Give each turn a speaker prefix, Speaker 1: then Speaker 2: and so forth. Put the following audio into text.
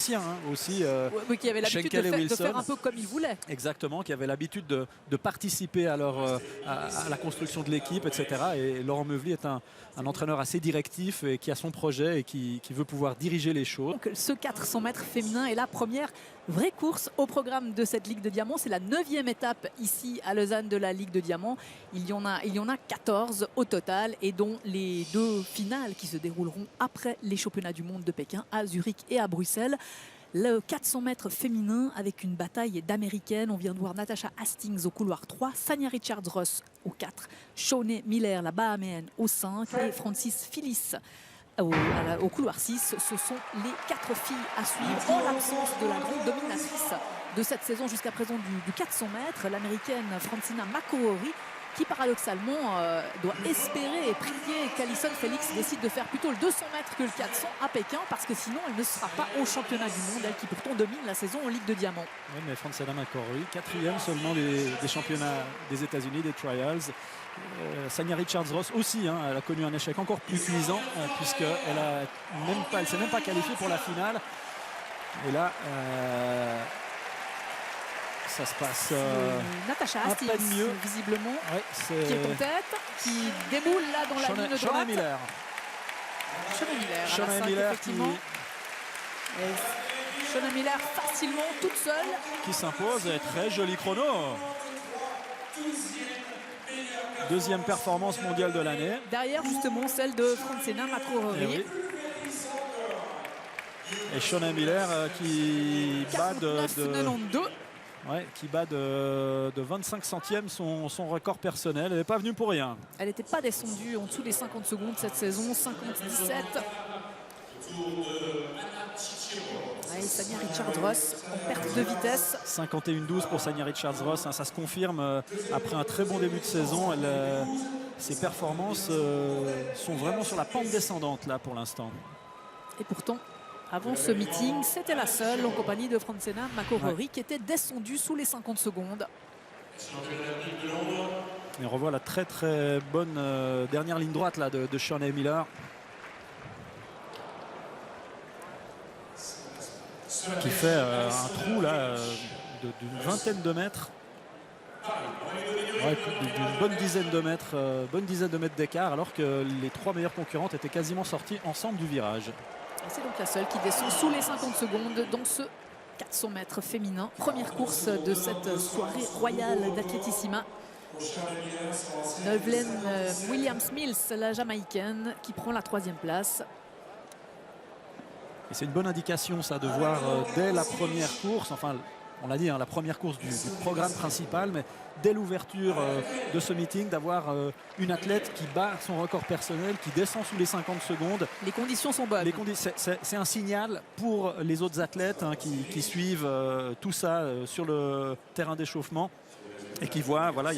Speaker 1: anciens aussi.
Speaker 2: Oui, qui avait l'habitude de faire un peu comme il voulait.
Speaker 1: Exactement, qui avait l'habitude de participer à la construction de l'équipe, etc. Et Laurent Meuvely est un entraîneur assez directif et qui a son projet et qui veut pouvoir diriger les choses.
Speaker 2: Donc, ce 400 mètres féminin est la première vraie course au programme de cette Ligue de Diamant. C'est la 9e étape ici à Lausanne de la Ligue de Diamant. Il y en a 14 au total et dont les 2 finales qui se dérouleront après les championnats du monde de Pékin à Zurich et à Bruxelles. Le 400 mètres féminin avec une bataille d'américaines. On vient de voir Natasha Hastings au couloir 3, Sanya Richards-Ross au 4, Shawnee Miller, la Bahaméenne, au 5 et Francis Phillis au couloir 6. Ce sont les 4 filles à suivre en l'absence de la grande dominatrice de cette saison jusqu'à présent du 400 mètres, l'américaine Francina McCrory, qui paradoxalement doit espérer et prier qu'Alison Félix décide de faire plutôt le 200 mètres que le 400 à Pékin, parce que sinon elle ne sera pas au championnat du monde, elle qui pourtant domine la saison en Ligue de Diamant.
Speaker 1: Oui, mais Francina McCrory, 4e seulement des championnats des États-Unis, des trials. Sanya Richards-Ross aussi, elle a connu un échec encore plus cuisant puisqu'elle ne s'est même pas qualifiée pour la finale. Et là, ça se passe
Speaker 2: Natasha Hastings,
Speaker 1: à peine mieux.
Speaker 2: Visiblement,
Speaker 1: ouais,
Speaker 2: qui est en tête, qui déboule là dans la ligne droite.
Speaker 1: Shawnee Miller.
Speaker 2: Shawnee Miller, effectivement. Shawnee Miller facilement, toute seule.
Speaker 1: Qui s'impose, et très joli chrono. 2e performance mondiale de l'année.
Speaker 2: Derrière justement celle de Francina McCrory.
Speaker 1: Et Shawnee Miller qui bat qui bat de 25 centièmes son record personnel. Elle n'est pas venue pour rien.
Speaker 2: Elle n'était pas descendue en dessous des 50 secondes cette saison. 57. Sanya Richards-Ross en perte de vitesse.
Speaker 1: 51-12 pour Sanya Richards-Ross. Ça se confirme après un très bon début de saison. Ses performances sont vraiment sur la pente descendante là pour l'instant.
Speaker 2: Et pourtant, avant ce meeting, c'était la seule en compagnie de Francina McCrory qui était descendue sous les 50 secondes.
Speaker 1: Et on revoit la très très bonne dernière ligne droite là, de Shawnee Miller. Qui fait un trou là d'une vingtaine de mètres. D'une bonne dizaine de mètres d'écart, alors que les 3 meilleures concurrentes étaient quasiment sorties ensemble du virage.
Speaker 2: C'est donc la seule qui descend sous les 50 secondes dans ce 400 mètres féminin. Première course de cette soirée royale d'athlétissima. Nevlen Williams-Mills, la Jamaïcaine, qui prend la 3e place.
Speaker 1: Et c'est une bonne indication ça de voir dès la première course, enfin on l'a dit, la première course du programme principal, mais dès l'ouverture de ce meeting, d'avoir une athlète qui bat son record personnel, qui descend sous les 50 secondes.
Speaker 2: Les conditions sont bonnes.
Speaker 1: C'est un signal pour les autres athlètes qui suivent tout ça sur le terrain d'échauffement et qui voient, voilà,